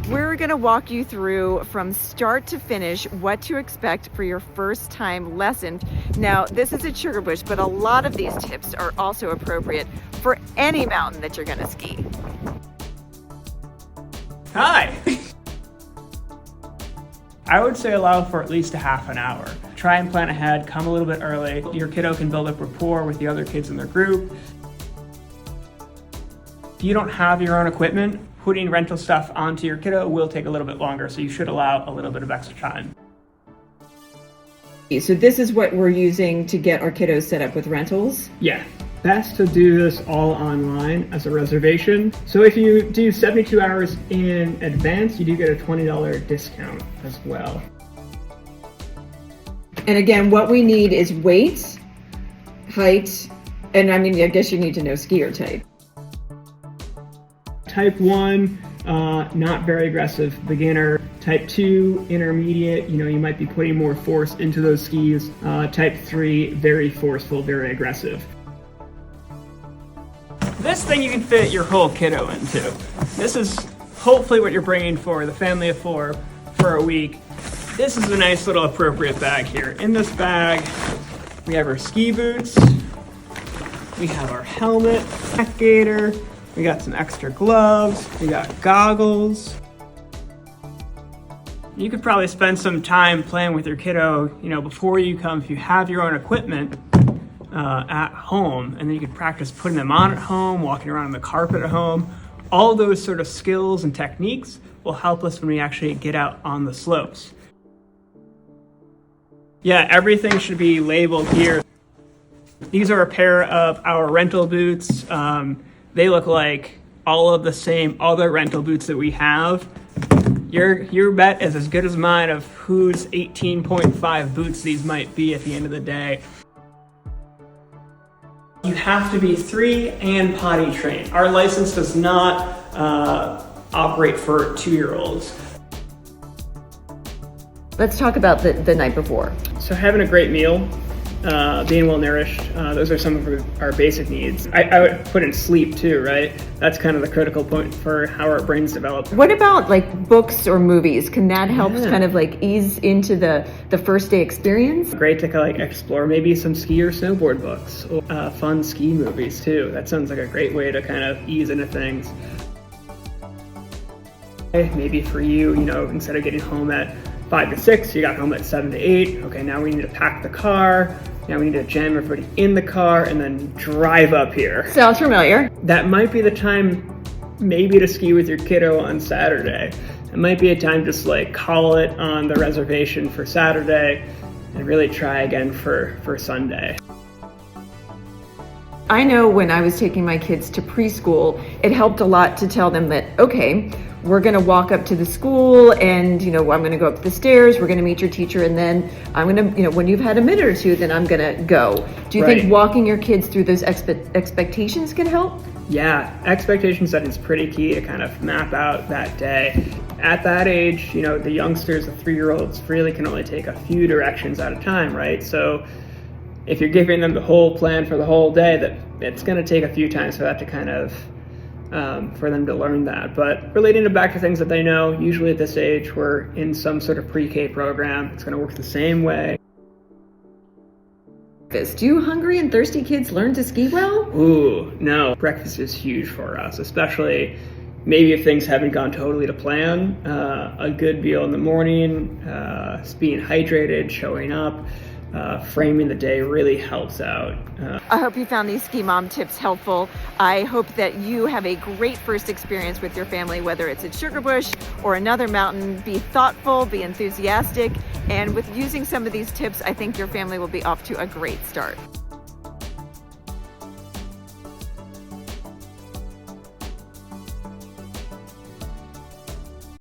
We're gonna walk you through from start to finish what to expect for your first time lesson. Now, this is at Sugarbush, but a lot of these tips are also appropriate for any mountain that you're gonna ski. Hi! I would say allow for at least a half an hour. Try and plan ahead, come a little bit early. Your kiddo can build up rapport with the other kids in their group. If you don't have your own equipment, putting rental stuff onto your kiddo will take a little bit longer, so you should allow a little bit of extra time. So this is what we're using to get our kiddos set up with rentals? Yeah, best to do this all online as a reservation. So if you do 72 hours in advance, you do get a $20 discount as well. And again, what we need is weight, height, and I mean, I guess you need to know skier type. Type 1, not very aggressive, beginner. Type 2, intermediate, you might be putting more force into those skis. Type 3, very forceful, very aggressive. This thing you can fit your whole kiddo into. This is hopefully what you're bringing for the family of 4 for a week. This is a nice little appropriate bag here. In this bag, we have our ski boots, we have our helmet, neck gaiter, we got some extra gloves, we got goggles. You could probably spend some time playing with your kiddo, before you come, if you have your own equipment at home, and then you could practice putting them on at home, walking around on the carpet at home. All those sort of skills and techniques will help us when we actually get out on the slopes. Yeah, everything should be labeled here. These are a pair of our rental boots. They look like all of the same other rental boots that we have. Your bet is as good as mine of whose 18.5 boots these might be at the end of the day. You have to be 3 and potty trained. Our license does not operate for 2-year-olds. Let's talk about the night before. So having a great meal, being well nourished, those are some of our basic needs. I would put in sleep too, right? That's kind of the critical point for how our brains develop. What about like books or movies? Can that help kind of like ease into the first day experience? Great to explore maybe some ski or snowboard books, or fun ski movies too. That sounds like a great way to kind of ease into things. Maybe for you, instead of getting home at 5 to 6, you got home at 7 to 8. Okay, now we need to pack the car. Now we need to jam everybody in the car and then drive up here. Sounds familiar. That might be the time maybe to ski with your kiddo on Saturday. It might be a time just call it on the reservation for Saturday and really try again for Sunday. I know when I was taking my kids to preschool, it helped a lot to tell them that, okay, we're gonna walk up to the school and, I'm gonna go up the stairs, we're gonna meet your teacher, and then I'm gonna, when you've had a minute or two, then I'm gonna go. Do you think walking your kids through those expectations can help? Yeah, expectation setting is pretty key to kind of map out that day. At that age, the youngsters, the 3-year-olds, really can only take a few directions at a time, right? So if you're giving them the whole plan for the whole day, that it's gonna take a few times for that to kind of for them to learn that. But relating it back to things that they know, usually at this age, we're in some sort of pre-K program. It's going to work the same way. Do hungry and thirsty kids learn to ski well? Ooh, no. Breakfast is huge for us, especially maybe if things haven't gone totally to plan. A good meal in the morning, being hydrated, showing up, framing the day really helps out. I hope you found these Ski Mom tips helpful. I hope that you have a great first experience with your family, whether it's at Sugarbush or another mountain. Be thoughtful, be enthusiastic, and with using some of these tips, I think your family will be off to a great start.